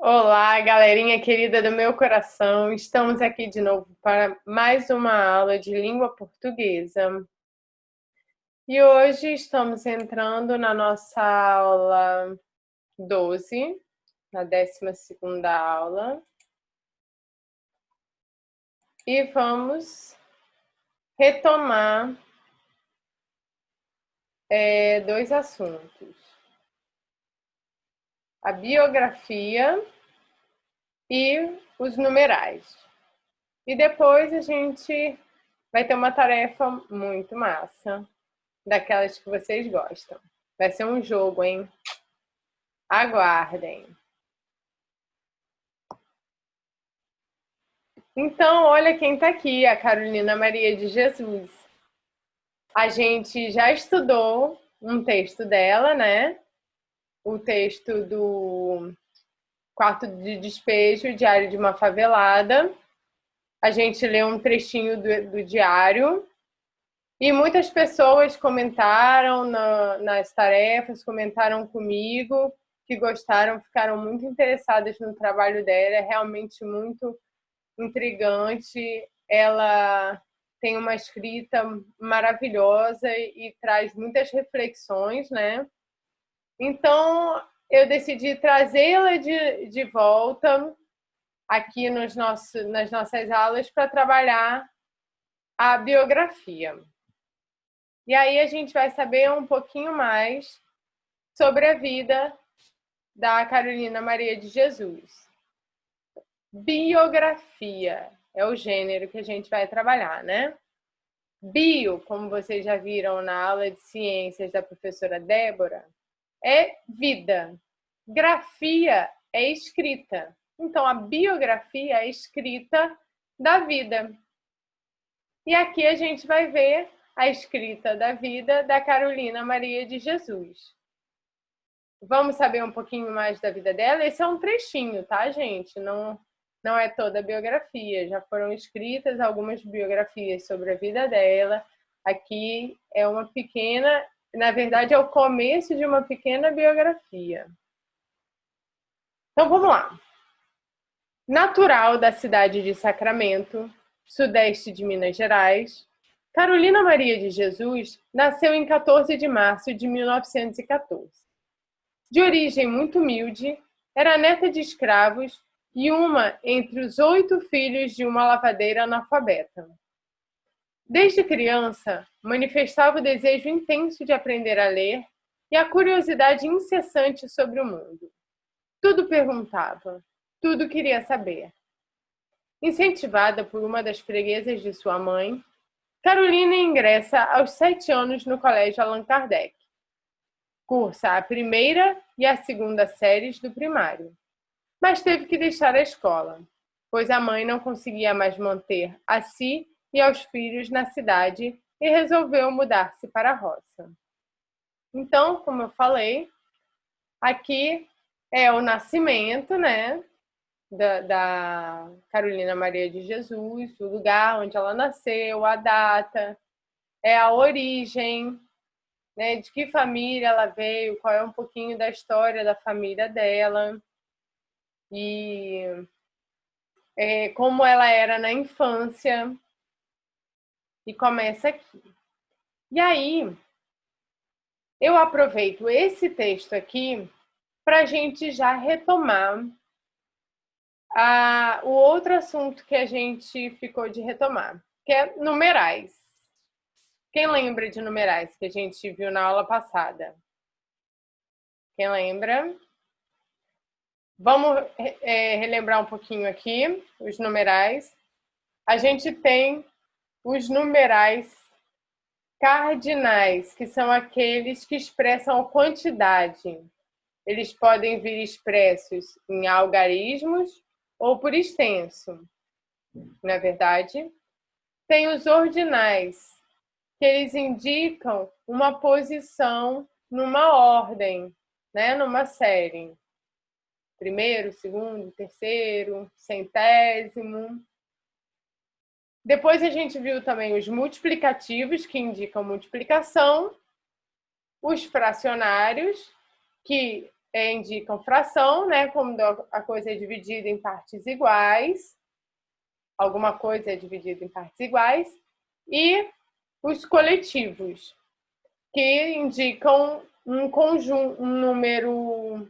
Olá, galerinha querida do meu coração. Estamos aqui de novo para mais uma aula de língua portuguesa. E hoje estamos entrando na nossa aula 12, na 12ª aula. E vamos retomar dois assuntos: a biografia e os numerais. E depois a gente vai ter uma tarefa muito massa, daquelas que vocês gostam. Vai ser um jogo, hein? Aguardem. Então, olha quem está aqui, a Carolina Maria de Jesus. A gente já estudou um texto dela, né? O texto do Quarto de Despejo, Diário de uma Favelada. A gente leu um trechinho do diário. E muitas pessoas comentaram nas tarefas, comentaram comigo, que gostaram, ficaram muito interessadas no trabalho dela. É realmente muito intrigante. Ela tem uma escrita maravilhosa e traz muitas reflexões, né? Então, eu decidi trazê-la de volta aqui nas nossas aulas para trabalhar a biografia. E aí a gente vai saber um pouquinho mais sobre a vida da Carolina Maria de Jesus. Biografia é o gênero que a gente vai trabalhar, né? Bio, como vocês já viram na aula de ciências da professora Débora, é vida. Grafia é escrita. Então, a biografia é a escrita da vida. E aqui a gente vai ver a escrita da vida da Carolina Maria de Jesus. Vamos saber um pouquinho mais da vida dela? Esse é um trechinho, tá, gente? Não é toda a biografia. Já foram escritas algumas biografias sobre a vida dela. Aqui é uma pequena, na verdade, é o começo de uma pequena biografia. Então vamos lá. Natural da cidade de Sacramento, sudeste de Minas Gerais, Carolina Maria de Jesus nasceu em 14 de março de 1914. De origem muito humilde, era neta de escravos e uma entre os 8 filhos de uma lavadeira analfabeta. Desde criança, manifestava o desejo intenso de aprender a ler e a curiosidade incessante sobre o mundo. Tudo perguntava, tudo queria saber. Incentivada por uma das freguesas de sua mãe, Carolina ingressa aos 7 anos no Colégio Allan Kardec. Cursa a primeira e a segunda séries do primário, mas teve que deixar a escola, pois a mãe não conseguia mais manter a si e aos filhos na cidade e resolveu mudar-se para a roça. Então, como eu falei, aqui é o nascimento, né, da Carolina Maria de Jesus, o lugar onde ela nasceu, a data, é a origem, né, de que família ela veio, qual é um pouquinho da história da família dela e como ela era na infância. E começa aqui. E aí, eu aproveito esse texto aqui para a gente já retomar o outro assunto que a gente ficou de retomar, que é numerais. Quem lembra de numerais que a gente viu na aula passada? Quem lembra? Vamos relembrar um pouquinho aqui os numerais. A gente tem os numerais cardinais, que são aqueles que expressam a quantidade. Eles podem vir expressos em algarismos ou por extenso, não é verdade? Tem os ordinais, que eles indicam uma posição numa ordem, né? Numa série. Primeiro, segundo, terceiro, centésimo. Depois a gente viu também os multiplicativos, que indicam multiplicação, os fracionários, que indicam fração, né? Quando a coisa é dividida em partes iguais. Alguma coisa é dividida em partes iguais. E os coletivos, que indicam um conjunto, um número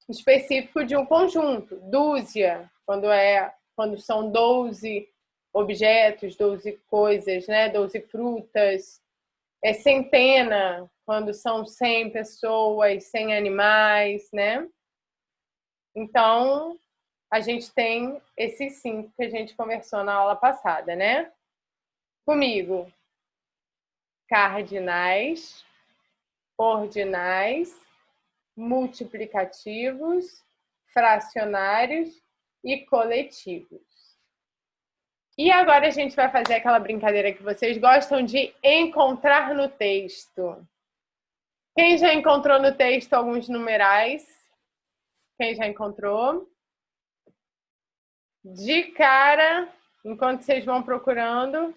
específico de um conjunto. Dúzia, quando são 12 objetos, 12 coisas, né? 12 frutas. Centena, quando são 100 pessoas, 100 animais, né? Então, a gente tem esses 5 que a gente conversou na aula passada, né? Comigo, cardinais, ordinais, multiplicativos, fracionários e coletivos. E agora a gente vai fazer aquela brincadeira que vocês gostam de encontrar no texto. Quem já encontrou no texto alguns numerais? Quem já encontrou? De cara, enquanto vocês vão procurando,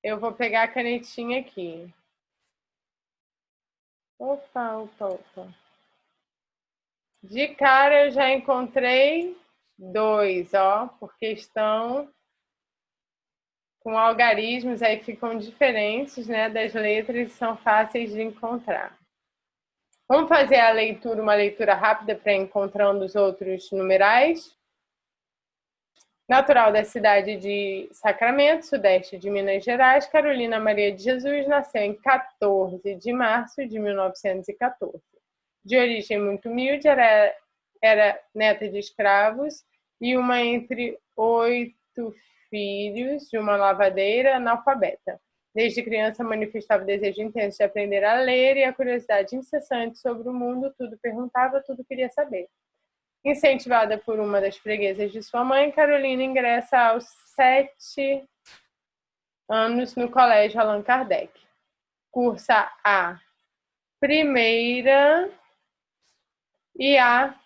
eu vou pegar a canetinha aqui. Opa, opa, opa. De cara eu já encontrei 2, ó, porque estão com algarismos, aí ficam diferentes, né, das letras e são fáceis de encontrar. Vamos fazer a leitura, uma leitura rápida para encontrando os outros numerais? Natural da cidade de Sacramento, sudeste de Minas Gerais, Carolina Maria de Jesus nasceu em 14 de março de 1914. De origem muito humilde, era neta de escravos e uma entre 8 filhos de uma lavadeira analfabeta. Desde criança manifestava o desejo intenso de aprender a ler e a curiosidade incessante sobre o mundo, tudo perguntava, tudo queria saber. Incentivada por uma das freguesas de sua mãe, Carolina ingressa aos 7 anos no Colégio Allan Kardec. Cursa a primeira e a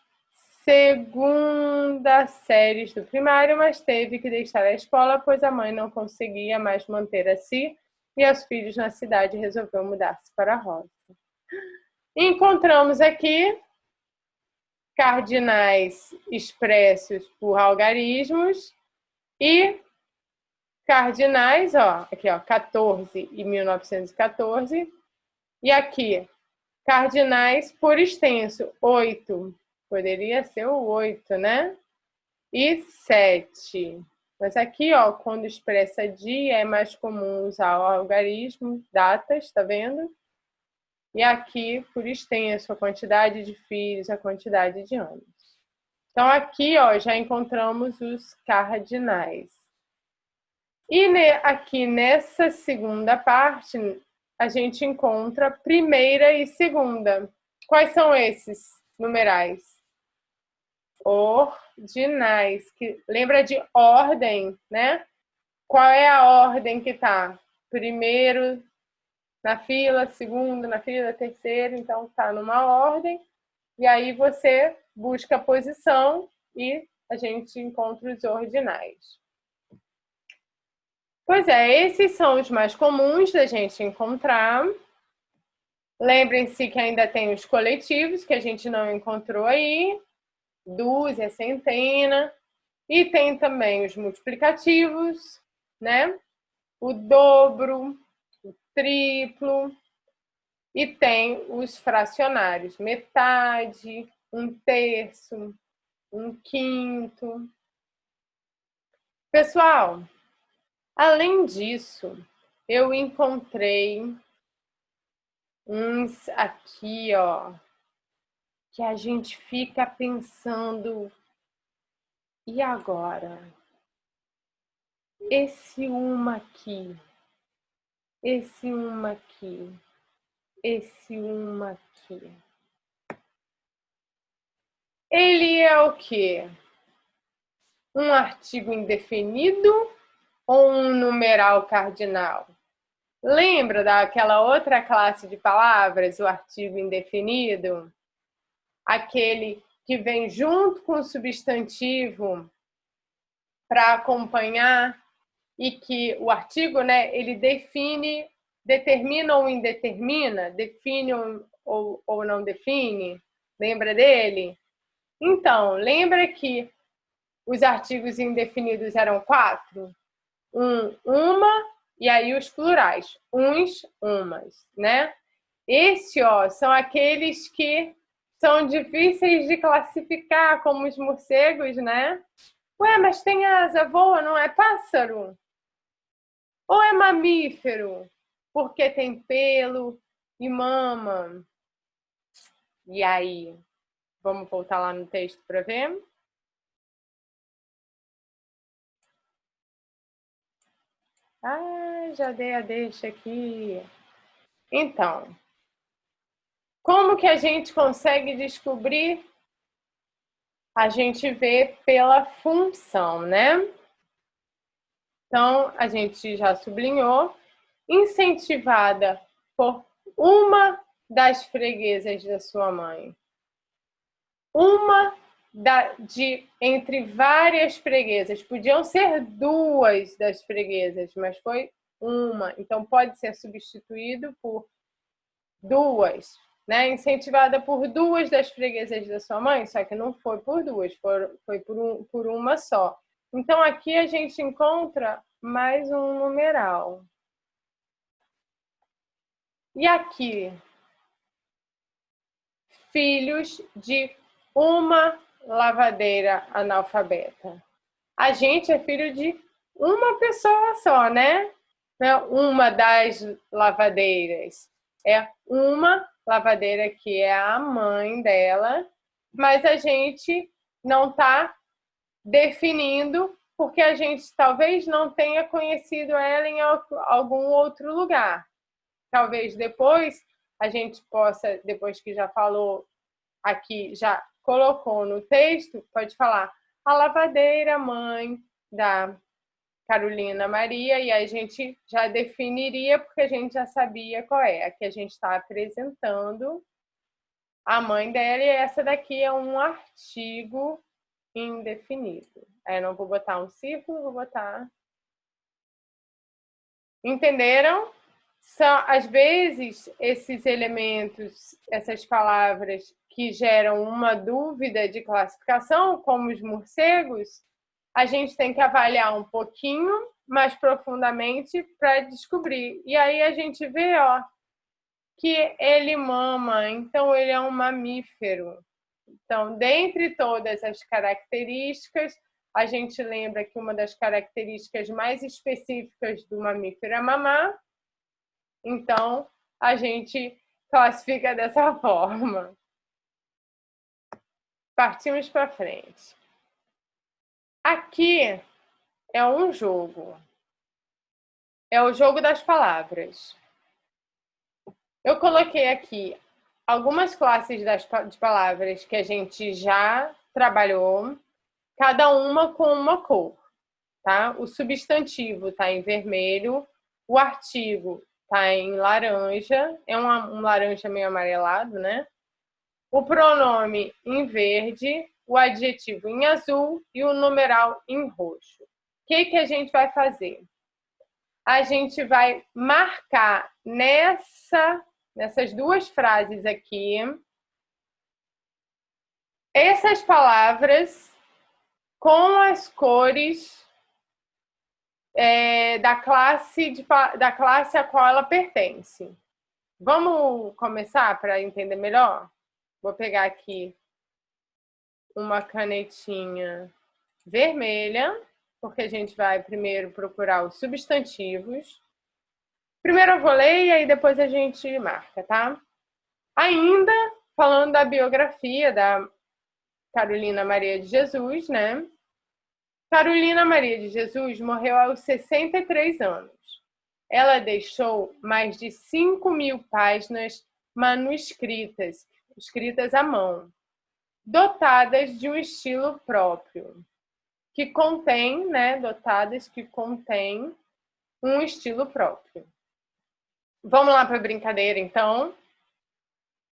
segunda séries do primário, mas teve que deixar a escola, pois a mãe não conseguia mais manter a si e aos filhos na cidade e resolveu mudar-se para a roça. Encontramos aqui cardinais expressos por algarismos e cardinais, ó, aqui ó, 14 e 1914, e aqui cardinais por extenso, 8, poderia ser o 8, né? E 7. Mas aqui, ó, quando expressa dia, é mais comum usar o algarismo, datas, tá vendo? E aqui, por extenso, a quantidade de filhos, a quantidade de anos. Então, aqui, ó, já encontramos os cardinais. E aqui nessa segunda parte, a gente encontra primeira e segunda. Quais são esses numerais? Ordinais, que lembra de ordem, né? Qual é a ordem que tá? Primeiro na fila, segundo na fila, terceiro, então tá numa ordem. E aí você busca a posição e a gente encontra os ordinais. Pois é, esses são os mais comuns da gente encontrar. Lembrem-se que ainda tem os coletivos, que a gente não encontrou aí. Dúzia, centena. E tem também os multiplicativos, né? O dobro, o triplo. E tem os fracionários, metade, um terço, um quinto. Pessoal, além disso, eu encontrei uns aqui, ó, que a gente fica pensando, e agora? Esse uma aqui, esse uma aqui, esse uma aqui. Ele é o quê? Um artigo indefinido ou um numeral cardinal? Lembra daquela outra classe de palavras, o artigo indefinido? Aquele que vem junto com o substantivo para acompanhar e que o artigo, né, ele determina ou indetermina, define ou não define. Lembra dele? Então, lembra que os artigos indefinidos eram 4? Uma, e aí os plurais. Uns, umas, né? Esse, ó, são aqueles que são difíceis de classificar, como os morcegos, né? Ué, mas tem asa, voa, não é pássaro? Ou é mamífero? Porque tem pelo e mama. E aí? Vamos voltar lá no texto para ver? Ah, já dei a deixa aqui. Então, como que a gente consegue descobrir? A gente vê pela função, né? Então, a gente já sublinhou, incentivada por uma das freguesas da sua mãe. Uma entre várias freguesas. Podiam ser 2 das freguesas, mas foi uma. Então, pode ser substituído por 2, né? Incentivada por 2 das freguesas da sua mãe, só que não foi por 2, foi por uma só. Então, aqui a gente encontra mais um numeral. E aqui, filhos de uma lavadeira analfabeta. A gente é filho de uma pessoa só, né? Não é uma das lavadeiras. É uma lavadeira que é a mãe dela, mas a gente não está definindo porque a gente talvez não tenha conhecido ela em algum outro lugar. Talvez depois a gente possa, depois que já falou aqui, já colocou no texto, pode falar a lavadeira mãe da Carolina Maria, e aí a gente já definiria, porque a gente já sabia qual é. Aqui a gente está apresentando a mãe dela, e essa daqui é um artigo indefinido. Aí eu não vou botar um círculo, vou botar... Entenderam? Às vezes, esses elementos, essas palavras que geram uma dúvida de classificação, como os morcegos, a gente tem que avaliar um pouquinho mais profundamente para descobrir. E aí a gente vê, ó, que ele mama, então ele é um mamífero. Então, dentre todas as características, a gente lembra que uma das características mais específicas do mamífero é mamar. Então, a gente classifica dessa forma. Partimos para frente. Aqui é um jogo. É o jogo das palavras. Eu coloquei aqui algumas classes de palavras que a gente já trabalhou, cada uma com uma cor, tá? O substantivo está em vermelho, o artigo está em laranja, é um laranja meio amarelado, né? O pronome em verde, o adjetivo em azul e o numeral em roxo. O que a gente vai fazer? A gente vai marcar nessas 2 frases aqui essas palavras com as cores da classe a qual ela pertence. Vamos começar para entender melhor? Vou pegar aqui uma canetinha vermelha, porque a gente vai primeiro procurar os substantivos. Primeiro eu vou ler e aí depois a gente marca, tá? Ainda falando da biografia da Carolina Maria de Jesus, né? Carolina Maria de Jesus morreu aos 63 anos. Ela deixou mais de 5.000 páginas manuscritas, escritas à mão, dotadas de um estilo próprio, que contém, né, dotadas que contém um estilo próprio. Vamos lá para a brincadeira, então.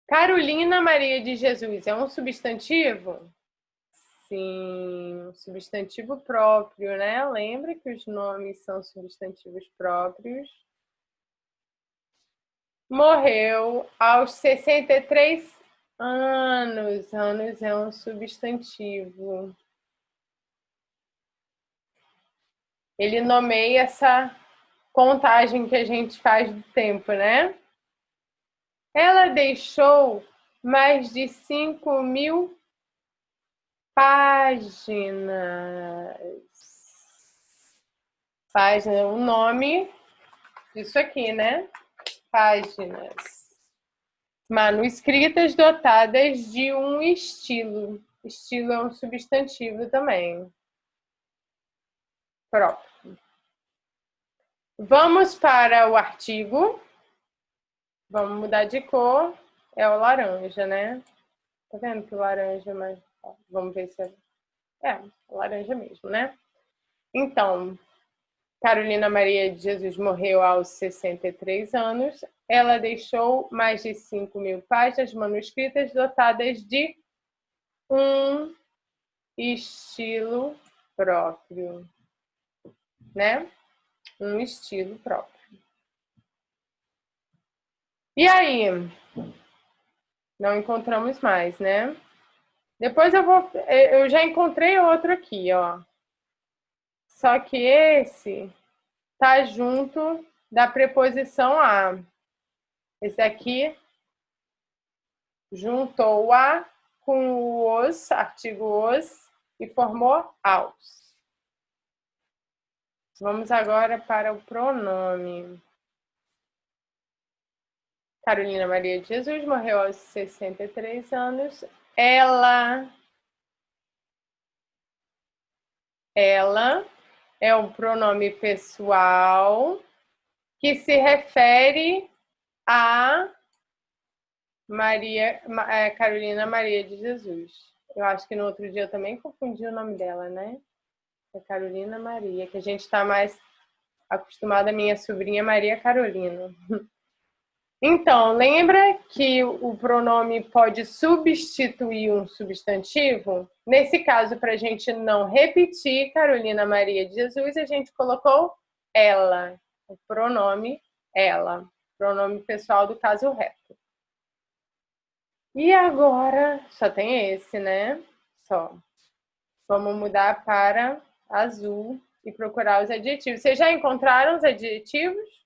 Carolina Maria de Jesus é um substantivo? Sim, um substantivo próprio, né? Lembra que os nomes são substantivos próprios. Morreu aos 63 Anos. Anos é um substantivo. Ele nomeia essa contagem que a gente faz do tempo, né? Ela deixou mais de 5.000 páginas. Página, o nome disso aqui, né? Páginas. Manuscritas dotadas de um estilo. Estilo é um substantivo também. Próprio. Vamos para o artigo. Vamos mudar de cor. É o laranja, né? Tá vendo que o laranja é mais... Vamos ver se é laranja mesmo, né? Então, Carolina Maria de Jesus morreu aos 63 anos. Ela deixou mais de 5.000 páginas manuscritas dotadas de um estilo próprio, né? Um estilo próprio. E aí? Não encontramos mais, né? Depois eu já encontrei outro aqui, ó. Só que esse tá junto da preposição a. Esse aqui juntou a com o os, artigo os, e formou aos. Vamos agora para o pronome. Carolina Maria de Jesus morreu aos 63 anos. Ela é um pronome pessoal que se refere a Carolina Maria de Jesus. Eu acho que no outro dia eu também confundi o nome dela, né? É Carolina Maria, que a gente está mais acostumada, a minha sobrinha Maria Carolina. Então, lembra que o pronome pode substituir um substantivo? Nesse caso, para a gente não repetir Carolina Maria de Jesus, a gente colocou ela, o pronome ela, pronome pessoal do caso reto. E agora, só tem esse, né? Só. Vamos mudar para azul e procurar os adjetivos. Vocês já encontraram os adjetivos?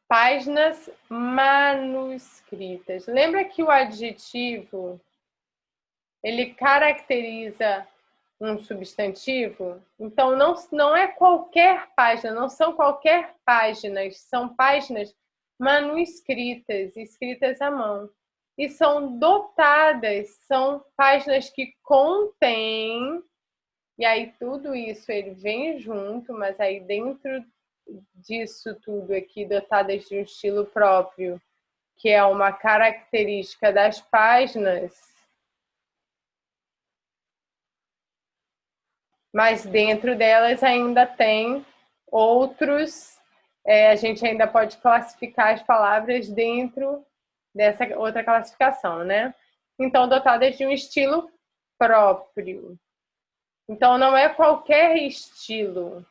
Páginas manuscritas. Lembra que o adjetivo ele caracteriza um substantivo? Então, não é qualquer página, não são qualquer páginas, são páginas manuscritas, escritas à mão. E são dotadas, são páginas que contêm, e aí tudo isso ele vem junto, mas aí dentro disso tudo aqui, dotadas de um estilo próprio, que é uma característica das páginas, mas dentro delas ainda tem outros, a gente ainda pode classificar as palavras dentro dessa outra classificação, né? Então, dotadas de um estilo próprio. Então, não é qualquer estilo,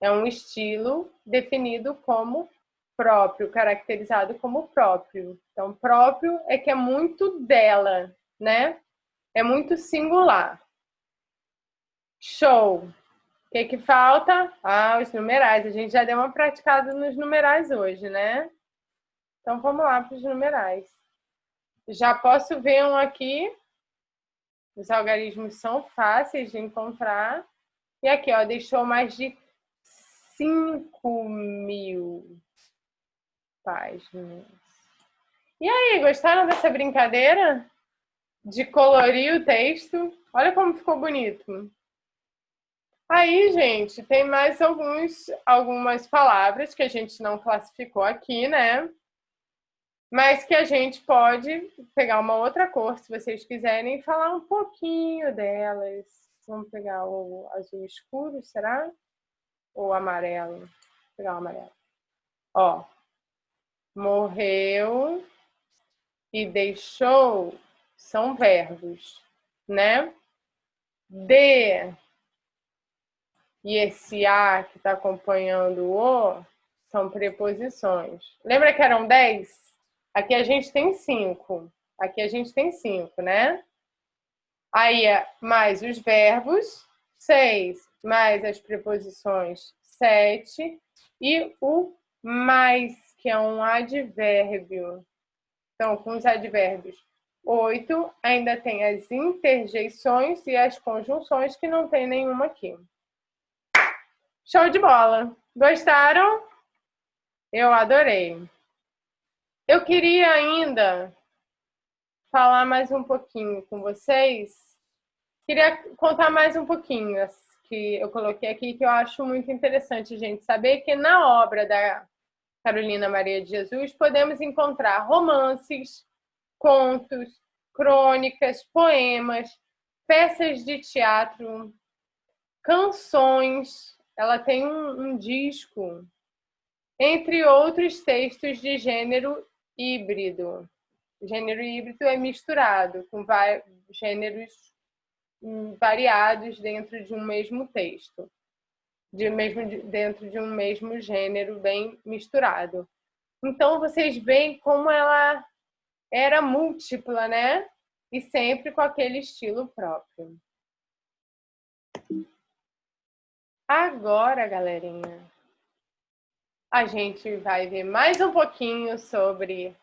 é um estilo definido como próprio, caracterizado como próprio. Então, próprio é que é muito dela, né? É muito singular. Show! O que falta? Ah, os numerais. A gente já deu uma praticada nos numerais hoje, né? Então, vamos lá para os numerais. Já posso ver um aqui. Os algarismos são fáceis de encontrar. E aqui, ó, deixou mais de 5.000 páginas. E aí, gostaram dessa brincadeira de colorir o texto? Olha como ficou bonito. Aí, gente, tem mais algumas palavras que a gente não classificou aqui, né? Mas que a gente pode pegar uma outra cor, se vocês quiserem, e falar um pouquinho delas. Vamos pegar o azul escuro, será? Ou amarelo? Vou pegar o amarelo. Ó, morreu e deixou são verbos, né? De e esse a que está acompanhando o são preposições. Lembra que eram 10? Aqui a gente tem 5. Aqui a gente tem 5, né? Aí, mais os verbos, 6, mais as preposições, 7. E o mais, que é um advérbio. Então, com os advérbios, 8. Ainda tem as interjeições e as conjunções, que não tem nenhuma aqui. Show de bola! Gostaram? Eu adorei. Eu queria ainda falar mais um pouquinho com vocês. Queria contar mais um pouquinho que eu coloquei aqui, que eu acho muito interessante, gente, saber que na obra da Carolina Maria de Jesus podemos encontrar romances, contos, crônicas, poemas, peças de teatro, canções. Ela tem um disco, entre outros textos de gênero híbrido. O gênero híbrido é misturado com gêneros variados dentro de um mesmo texto, dentro de um mesmo gênero bem misturado. Então, vocês veem como ela era múltipla, né? E sempre com aquele estilo próprio. Agora, galerinha, a gente vai ver mais um pouquinho sobre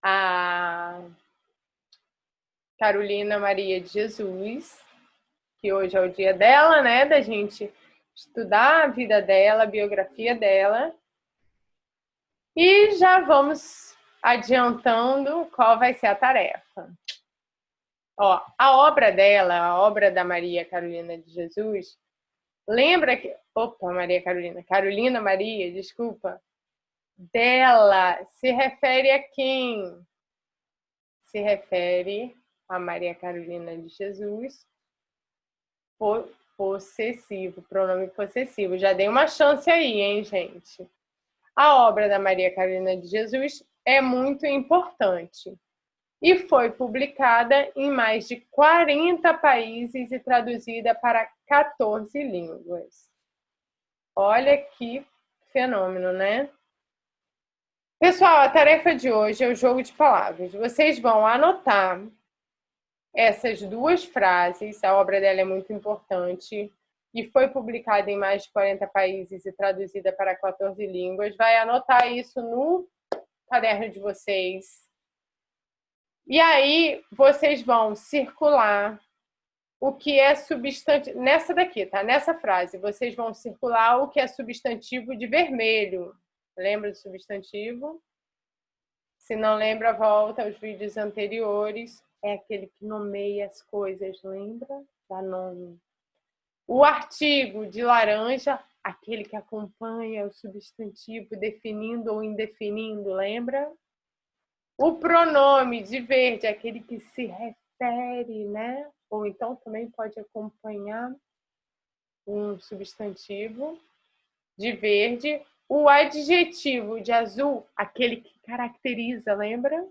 a Carolina Maria de Jesus, que hoje é o dia dela, né? Da gente estudar a vida dela, a biografia dela. E já vamos adiantando qual vai ser a tarefa. Ó, a obra dela, a obra da Maria Carolina de Jesus, lembra que... Opa, Carolina Maria, desculpa. Dela se refere a quem? Se refere a Maria Carolina de Jesus, possessivo, pronome possessivo. Já dei uma chance aí, hein, gente? A obra da Maria Carolina de Jesus é muito importante e foi publicada em mais de 40 países e traduzida para 14 línguas. Olha que fenômeno, né? Pessoal, a tarefa de hoje é o jogo de palavras. Vocês vão anotar essas duas frases. A obra dela é muito importante e foi publicada em mais de 40 países e traduzida para 14 línguas. Vai anotar isso no caderno de vocês. E aí, vocês vão circular o que é substantivo. Nessa daqui, tá? Nessa frase, vocês vão circular o que é substantivo de vermelho. Lembra do substantivo? Se não lembra, volta aos vídeos anteriores. É aquele que nomeia as coisas, lembra? Dá nome. O artigo de laranja, aquele que acompanha o substantivo definindo ou indefinindo, lembra? O pronome de verde, aquele que se refere, né? Ou então também pode acompanhar um substantivo de verde. O adjetivo de azul, aquele que caracteriza, lembra?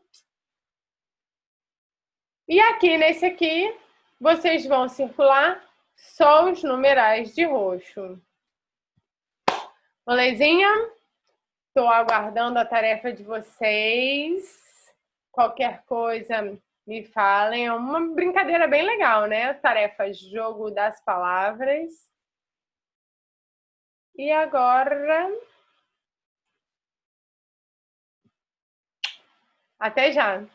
E aqui, nesse aqui, vocês vão circular só os numerais de roxo. Belezinha? Estou aguardando a tarefa de vocês. Qualquer coisa, me falem. É uma brincadeira bem legal, né? Tarefa jogo das palavras. E agora... Até já!